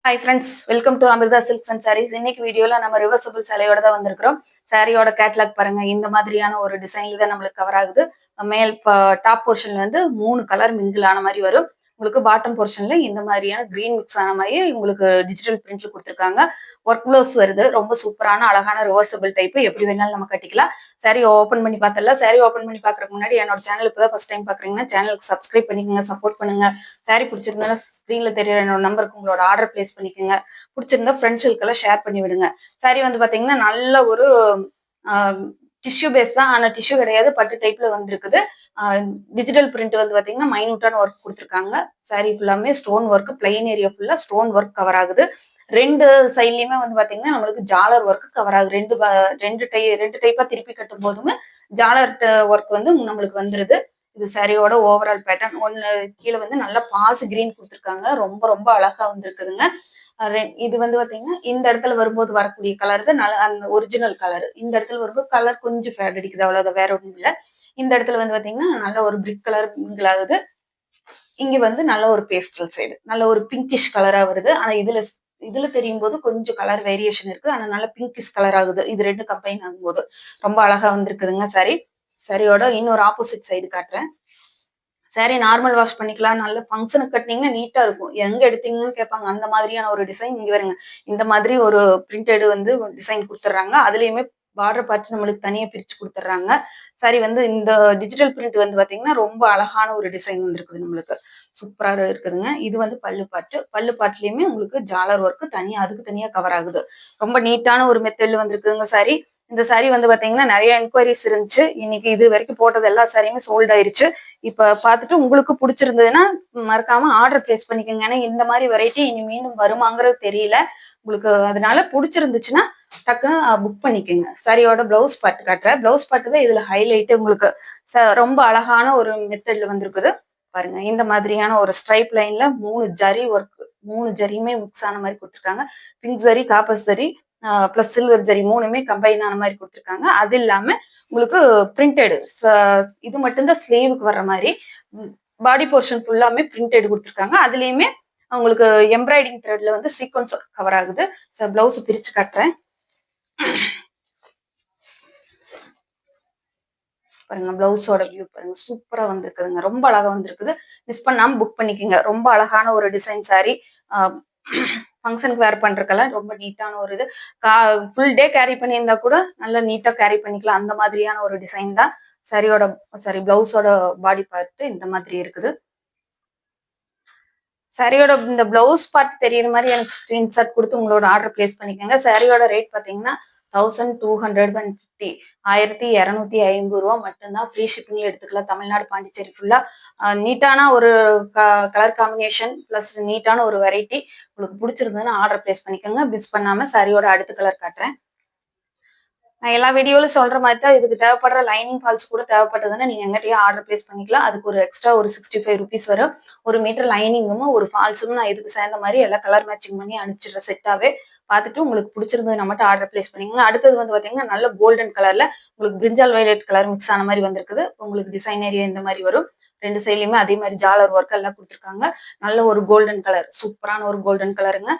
Hi friends, welcome to Amrita silks and sarees. இன்னைக்கு வீடியோல நம்ம ரிவர்சபிள் சேலையோட தான் வந்திருக்கிறோம். சாரியோட கேட்லாக் பாருங்க, இந்த மாதிரியான ஒரு டிசைன்ல தான் நம்மளுக்கு கவர் ஆகுது. மேல் டாப் போர்ஷன்ல வந்து 3 கலர் மிங்கிள் ஆன மாதிரி வரும். உங்களுக்கு பாட்டம் போர்ஷன்ல இந்த மாதிரியான கிரீன் மிக்ஸ் ஆன மாதிரி உங்களுக்கு டிஜிட்டல் பிரிண்ட்ல கொடுத்துருக்காங்க. ஒர்க் ப்ளவுஸ் வருது. ரொம்ப சூப்பரான அழகான ரிவர்சபிள் டைப். எப்படி வேணாலும் நம்ம கட்டிக்கலாம். சாரி ஓப்பன் பண்ணி பார்த்தல. சாரி ஓப்பன் பண்ணி பார்க்கறதுக்கு முன்னாடி என்னோட சேனல் இப்பதான் ஃபர்ஸ்ட் டைம் பாக்குறீங்கன்னா சேனலுக்கு சப்ஸ்கிரைப் பண்ணிக்கோங்க, சப்போர்ட் பண்ணுங்க. சாரி பிடிச்சிருந்தா ஸ்க்ரீன்ல தெரியற என்னோட நம்பருக்கு உங்களோட ஆர்டர் பிளேஸ் பண்ணிக்கோங்க. பிடிச்சிருந்தா ஃப்ரெண்ட்ஸுக்கெல்லாம் ஷேர் பண்ணி விடுங்க. சாரி வந்து பாத்தீங்கன்னா நல்ல ஒரு டிஷ்யூ பேஸ் தான், ஆனா டிஷ்யூ கிடையாது, பட்டு டைப்ல வந்துருக்குது. டிஜிட்டல் பிரிண்ட் வந்து பாத்தீங்கன்னா மைனூட்டான ஒர்க் கொடுத்துருக்காங்க. சாரி ஃபுல்லாமே ஸ்டோன் ஒர்க், பிளைன் ஏரியா ஃபுல்லா ஸ்டோன் ஒர்க் கவர் ஆகுது. ரெண்டு சைட்லயுமே வந்து பாத்தீங்கன்னா நம்மளுக்கு ஜாலர் ஒர்க் கவர் ஆகுது. ரெண்டு டைப்பா திருப்பி கட்டும் போதுமே ஜாலர் ஒர்க் வந்து நம்மளுக்கு வந்துருது. இது சாரியோட ஓவரால் பேட்டர்ன். ஒன்னு கீழே வந்து நல்லா பாஸ் கிரீன் கொடுத்துருக்காங்க. ரொம்ப ரொம்ப அழகா வந்துருக்குதுங்க. இது வந்து பாத்தீங்கன்னா இந்த இடத்துல வரும்போது வரக்கூடிய கலர் தான் அந்த ஒரிஜினல் கலர். இந்த இடத்துல வரும்போது கலர் கொஞ்சம் ஃபேட் அடிக்குது, அவ்வளவுதான், வேற ஒண்ணும் இல்ல. இந்த இடத்துல வந்து பாத்தீங்கன்னா நல்ல ஒரு பிரிக் கலர் மிங்கிள் ஆகுது. இங்க வந்து நல்ல ஒரு பேஸ்டல் சைடு, நல்ல ஒரு பிங்கிஷ் கலரா வருது. ஆனா இதுல தெரியும் போது கொஞ்சம் கலர் வேரியேஷன் இருக்கு. ஆனா நல்ல பிங்கிஷ் கலர் ஆகுது. இது ரெண்டு கம்பைன் ஆகும்போது ரொம்ப அழகா வந்திருக்குதுங்க சாரி. சாரியோட இன்னொரு ஆப்போசிட் சைடு காட்டுறேன். சாரி நார்மல் வாஷ் பண்ணிக்கலாம். நல்ல ஃபங்க்ஷனுக்கு கட்டினீங்கன்னா நீட்டா இருக்கும். எங்க எடுத்தீங்கன்னு கேட்பாங்க. அந்த மாதிரியான ஒரு டிசைன் இங்க வருங்க. இந்த மாதிரி ஒரு பிரிண்டட் வந்து டிசைன் கொடுத்துட்றாங்க. அதுலயுமே பார்டர் பார்த்து நம்மளுக்கு தனியா பிரிச்சு கொடுத்துட்றாங்க. சாரி வந்து இந்த டிஜிட்டல் பிரிண்ட் வந்து பாத்தீங்கன்னா ரொம்ப அழகான ஒரு டிசைன் வந்துருக்குது. நம்மளுக்கு சூப்பரா இருக்குதுங்க. இது வந்து பல்லு பாட்டுலயுமே உங்களுக்கு ஜாலர் ஒர்க் தனியா, அதுக்கு தனியா கவர் ஆகுது. ரொம்ப நீட்டான ஒரு மெத்தட்ல வந்திருக்குதுங்க சாரி. இந்த சாரி வந்து பாத்தீங்கன்னா நிறைய என்கொயரிஸ் இருந்துச்சு. இன்னைக்கு இது வரைக்கும் போட்டது எல்லா சாரியுமே சோல்ட் ஆயிருச்சு. இப்ப பாத்துட்டு உங்களுக்கு பிடிச்சிருந்ததுன்னா மறக்காம ஆர்டர் பிளேஸ் பண்ணிக்கோங்க. ஏன்னா இந்த மாதிரி வெரைட்டி இனி மீண்டும் வருமாங்கிறது தெரியல உங்களுக்கு. அதனால பிடிச்சிருந்துச்சுன்னா டக்குன்னு புக் பண்ணிக்கோங்க. சாரியோட பிளவுஸ் பார்ட் காட்டுறேன். பிளவுஸ் பார்ட் தான் இதுல ஹைலைட். உங்களுக்கு ரொம்ப அழகான ஒரு மெத்தட்ல வந்திருக்குது பாருங்க. இந்த மாதிரியான ஒரு ஸ்ட்ரைப் லைன்ல 3 ஜரி ஒர்க், 3 ஜரியுமே மிக்ஸ் ஆன மாதிரி கொடுத்துருக்காங்க. Pink zari, copper zari plus silver zari மூணுமே கம்பைன் ஆன மாதிரி கொடுத்துருக்காங்க. அது இல்லாம உங்களுக்கு பிரிண்டட் இது மட்டும்தான் ஸ்லீவுக்கு வர்ற மாதிரி. பாடி போர்ஷன் ஃபுல்லாமே பிரிண்டட் கொடுத்துருக்காங்க. அதுலயுமே உங்களுக்கு எம்ப்ராய்டிங் த்ரெட்ல வந்து சீக்வன்ஸ் கவர் ஆகுது. பிளவுஸ் பிரிச்சு காட்டுறேன் பாருங்க. பிளவுஸோட வியூ பாருங்க, சூப்பரா வந்திருக்குதுங்க. ரொம்ப அழகா வந்திருக்குது. மிஸ் பண்ணாம புக் பண்ணிக்கோங்க. ரொம்ப அழகான ஒரு டிசைன் சாரி. ஃபங்க்ஷனுக்கு வேர் பண்றதுக்கெல்லாம் ரொம்ப நீட்டான ஒரு இது. ஃபுல் டே கேரி பண்ணியிருந்தா கூட நல்லா நீட்டா கேரி பண்ணிக்கலாம். அந்த மாதிரியான ஒரு டிசைன் தான் சாரியோட. பிளவுஸோட பாடி பார்ட் இந்த மாதிரி இருக்குது. சாரியோட இந்த பிளவுஸ் பார்ட் தெரியுற மாதிரி எனக்கு ஸ்கிரீன்ஷாட் கொடுத்து உங்களோட ஆர்டர் பிளேஸ் பண்ணிக்கோங்க. சாரியோட ரேட் பாத்தீங்கன்னா 1250, 1250 மட்டும்தான். ஃப்ரீ ஷிப்பிங்ல எடுத்துக்கலாம். தமிழ்நாடு, பாண்டிச்சேரி ஃபுல்லா. நீட்டான ஒரு கலர் காம்பினேஷன் பிளஸ் நீட்டான ஒரு வெரைட்டி. உங்களுக்கு பிடிச்சிருந்ததுன்னா ஆர்டர் பிளேஸ் பண்ணிக்கோங்க. மிஸ் பண்ணாம. சாரியோட அடுத்த கலர் காட்டுறேன். நான் எல்லா வீடியோலும் சொல்ற மாதிரி தான் இதுக்கு தேவைப்படுற லைனிங் ஃபால்ஸ் கூட தேவைப்பட்டதுன்னா நீங்க எங்கிட்டயே ஆர்டர் பிளேஸ் பண்ணிக்கலாம். அதுக்கு ஒரு எக்ஸ்ட்ரா ஒரு 65 ருபீஸ் வரும். 1 மீட்டர் லைனிங்கும் ஒரு ஃபால்ஸும் நான் இதுக்கு சேர்ந்த மாதிரி எல்லாம் கலர் மேட்சிங் பண்ணி அனுப்பிச்சிடுற செட்டாவே. பார்த்துட்டு உங்களுக்கு பிடிச்சிருந்தது மட்டும் ஆர்டர் பிளேஸ் பண்ணிக்கோங்க. அடுத்தது வந்து பாத்தீங்கன்னா நல்ல கோல்டன் கலர்ல உங்களுக்கு பிரிஞ்சால் வயலட் கலர் மிக்ஸ் ஆன மாதிரி வந்திருக்குது. உங்களுக்கு டிசைன் ஏரியா இந்த மாதிரி வரும். ரெண்டு சைட்லயுமே அதே மாதிரி ஜாலர் ஒர்க் எல்லாம் கொடுத்துருக்காங்க. நல்ல ஒரு கோல்டன் கலர், சூப்பரான ஒரு கோல்டன் கலருங்க.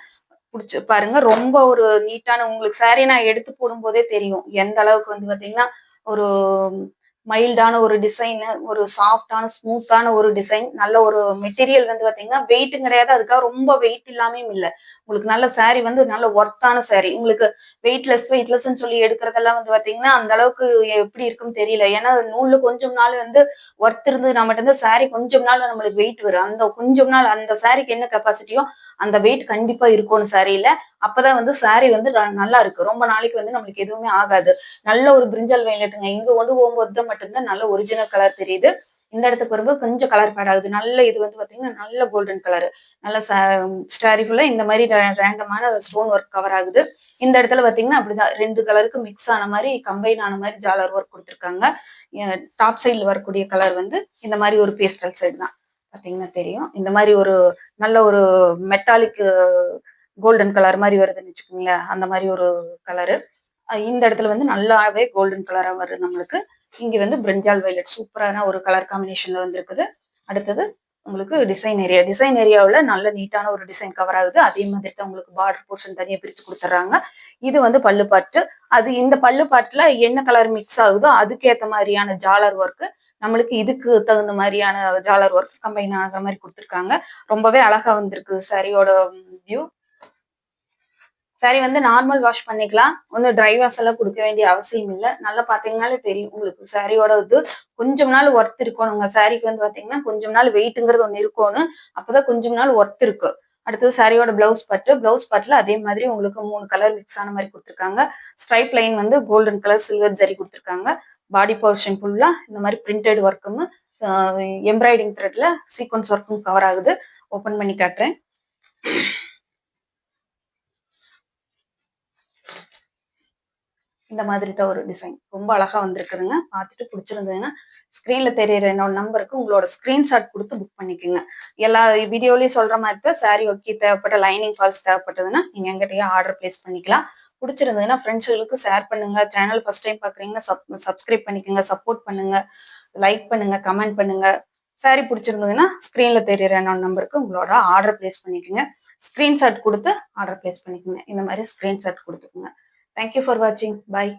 புடிச்சு பாருங்க. ரொம்ப ஒரு நீட்டான உங்களுக்கு சாரி நான் எடுத்து போடும் போதே தெரியும் எந்த அளவுக்கு வந்து பாத்தீங்கன்னா ஒரு மைல்டான ஒரு டிசைன், ஒரு சாஃப்டான ஸ்மூத்தான ஒரு டிசைன். நல்ல ஒரு மெட்டீரியல் வந்து பாத்தீங்கன்னா வெயிட்டும் கிடையாது, அதுக்காக ரொம்ப வெயிட் இல்லாமையும் இல்லை. உங்களுக்கு நல்ல சாரி வந்து நல்ல ஒர்த்தான சாரி. உங்களுக்கு வெயிட்லெஸ்ன்னு சொல்லி எடுக்கிறதெல்லாம் வந்து பாத்தீங்கன்னா அந்த அளவுக்கு எப்படி இருக்குன்னு தெரியல. ஏன்னா நூல்ல கொஞ்சம் நாள் வந்து ஒர்த் இருந்ததுன்னா மட்டும்தான் சாரி கொஞ்சம் நாள் நம்மளுக்கு வெயிட் வரும். அந்த கொஞ்சம் நாள் அந்த சாரிக்கு என்ன கெப்பாசிட்டியோ அந்த வெயிட் கண்டிப்பா இருக்கணும் சாரியில. அப்பதான் வந்து சாரி வந்து நல்லா இருக்கு. ரொம்ப நாளைக்கு வந்து நம்மளுக்கு எதுவுமே ஆகாது. நல்ல ஒரு பிரிஞ்சல் வயலட்டுங்க. இங்க கொண்டு போகும்போது தான் மட்டும்தான் நல்ல ஒரிஜினல் கலர் தெரியுது. இந்த இடத்துக்கு வரும்போது கொஞ்சம் கலர் ஃபேட் ஆகுது. நல்ல இது வந்து பாத்தீங்கன்னா நல்ல கோல்டன் கலர். நல்ல ஸ்டாரி ஃபுல்லா இந்த மாதிரி ரேண்டமான ஸ்டோன் ஒர்க் கவர் ஆகுது. இந்த இடத்துல பாத்தீங்கன்னா அப்படிதான் 2 கலருக்கு மிக்ஸ் ஆன மாதிரி கம்பைன் ஆன மாதிரி ஜாலர் ஒர்க் கொடுத்துருக்காங்க. டாப் சைட்ல வரக்கூடிய கலர் வந்து இந்த மாதிரி ஒரு பேஸ்டல் சைடு தான். பாத்தீங்கன்னா தெரியும். இந்த மாதிரி ஒரு நல்ல ஒரு மெட்டாலிக் கோல்டன் கலர் மாதிரி வருதுன்னு வச்சுக்கோங்களேன். அந்த மாதிரி ஒரு கலரு. இந்த இடத்துல வந்து நல்லாவே கோல்டன் கலரா வருது நம்மளுக்கு. இங்க வந்து பிரிஞ்சால் வயலட் சூப்பரான ஒரு கலர் காம்பினேஷன்ல வந்து இருக்குது. அடுத்தது உங்களுக்கு டிசைன் ஏரியாவில் நல்ல நீட்டான ஒரு டிசைன் கவர் ஆகுது. அதே மாதிரி தான் உங்களுக்கு பார்டர் போர்ஷன் தனியாக பிரித்து கொடுத்துட்றாங்க. இது வந்து பல்லு பாட்டு. அது இந்த பல்லு பாட்டுல என்ன கலர் மிக்ஸ் ஆகுதோ அதுக்கேற்ற மாதிரியான ஜாலர் ஒர்க்கு, நம்மளுக்கு இதுக்கு தகுந்த மாதிரியான ஜாலர் ஒர்க் கம்பைன் ஆகிற மாதிரி கொடுத்துருக்காங்க. ரொம்பவே அழகா வந்திருக்கு சாரியோட வியூ. சாரி வந்து நார்மல் வாஷ் பண்ணிக்கலாம். ஒன்றும் ட்ரை வாஷ் எல்லாம் கொடுக்க வேண்டிய அவசியம் இல்லை. நல்லா பார்த்தீங்கன்னாலே தெரியும் உங்களுக்கு சாரியோட இது கொஞ்சம் நாள் ஒர்த் இருக்கணுங்க. சாரிக்கு வந்து பார்த்தீங்கன்னா கொஞ்சம் நாள் வெயிட்டுங்கிறது ஒன்று இருக்கணும். அப்போதான் கொஞ்சம் நாள் ஒர்த் இருக்கு. அடுத்தது சாரியோட பிளவுஸ் பாட்டுல அதே மாதிரி உங்களுக்கு 3 கலர் மிக்ஸ் ஆன மாதிரி கொடுத்துருக்காங்க. ஸ்ட்ரைப் லைன் வந்து கோல்டன் கலர் சில்வர் ஜரி கொடுத்துருக்காங்க. பாடி போர்ஷன் ஃபுல்லா இந்த மாதிரி பிரிண்டட் ஒர்க்கும் எம்ப்ராய்டிங் த்ரெட்ல சீக்வன்ஸ் ஒர்க்கும் கவர் ஆகுது. ஓப்பன் பண்ணி காட்டுறேன். இந்த மாதிரி தான் ஒரு டிசைன் ரொம்ப அழகா வந்திருக்குதுங்க. பார்த்துட்டு பிடிச்சிருந்ததுன்னா ஸ்க்ரீன்ல தெரியுற என்னோட நம்பருக்கு உங்களோட ஸ்கிரீன்ஷாட் கொடுத்து புக் பண்ணிக்கோங்க. எல்லா வீடியோலயும் சொல்ற மாதிரி தான் சாரி ஒர்க்கி தேவைப்பட்ட லைனிங் ஃபால்ஸ் தேவைப்பட்டதுன்னா நீங்க எங்கிட்டயே ஆர்டர் பிளேஸ் பண்ணிக்கலாம். பிடிச்சிருந்ததுன்னா ஃப்ரெண்ட்ஸுகளுக்கு ஷேர் பண்ணுங்க. சேனல் ஃபர்ஸ்ட் டைம் பாக்குறீங்கன்னா சப்ஸ்கிரைப் பண்ணிக்கோங்க, சப்போர்ட் பண்ணுங்க, லைக் பண்ணுங்க, கமெண்ட் பண்ணுங்க. சாரி பிடிச்சிருந்ததுன்னா ஸ்க்ரீன்ல தெரியுற என்னோட நம்பருக்கு உங்களோட ஆர்டர் பிளேஸ் பண்ணிக்கோங்க. ஸ்கிரீன்ஷாட் கொடுத்து ஆர்டர் பிளேஸ் பண்ணிக்கோங்க. இந்த மாதிரி ஸ்கிரீன்ஷாட் கொடுத்துக்கோங்க. Thank you for watching. Bye.